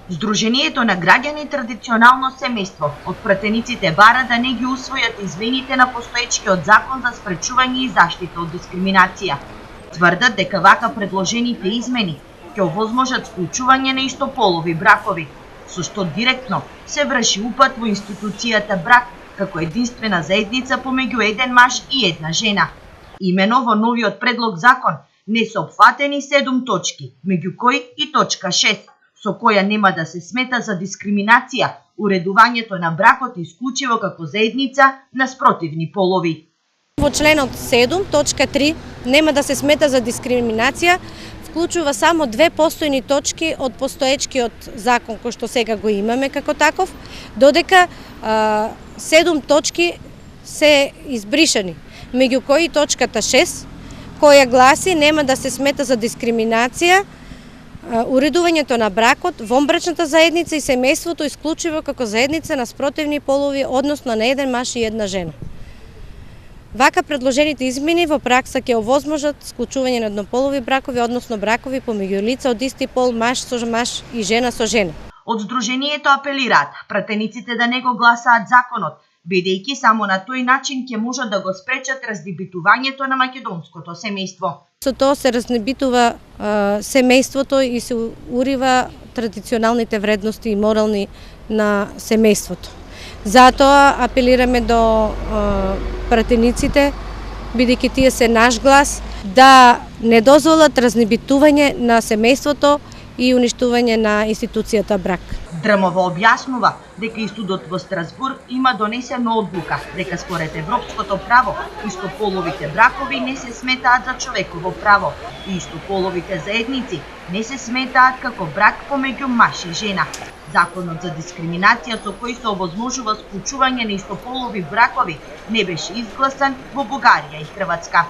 Сдруженијето на граѓани традиционално семејство од пратениците бара да не ги усвојат измените на постоечкиот закон за спречување и заштита од дискриминација. Тврдат дека вака предложените измени ќе овозможат склучување на истополови бракови, со што директно се врши упат во институцијата брак како единствена заедница помеѓу еден маж и една жена. Имено во новиот предлог закон не се опфатени 7 точки, меѓу кои и точка 6, со која нема да се смета за дискриминација уредувањето на бракот исклучиво како заедница на спротивни полови. Во членот 7, точка 3, нема да се смета за дискриминација, вклучува само 2 постојни точки од постоечкиот закон кој што сега го имаме како таков, додека 7 точки се избришани, меѓу кои точката 6, која гласи нема да се смета за дискриминација уредувањето на бракот, вонбрачната заедница и семејството исклучиво како заедница на спротивни полови, односно на еден маж и една жена. Вака предложените измени во пракса ќе овозможат склучување на еднополови бракови, односно бракови помеѓу лица од исти пол, маж со маж и жена со жена. Од Сдруженијето апелираат пратениците да не го гласаат законот, бидејќи само на тој начин ќе можат да го спречат раздебитувањето на македонското семејство. Со тоа се разнебитува семејството и се урива традиционалните вредности и морални на семејството. Затоа апелираме до пратениците, бидејќи тие се наш глас, да не дозволат разнебитување на семејството и уништување на институцијата брак. Дрмова објаснува дека и судот во Страсбург има донесена одлука дека според европското право истополовите бракови не се сметаат за човеково право и истополовите заедници не се сметаат како брак помеѓу маж и жена. Законот за дискриминација со кој се овозможува склучување на истополови бракови не беше изгласан во Бугарија и Хрватска.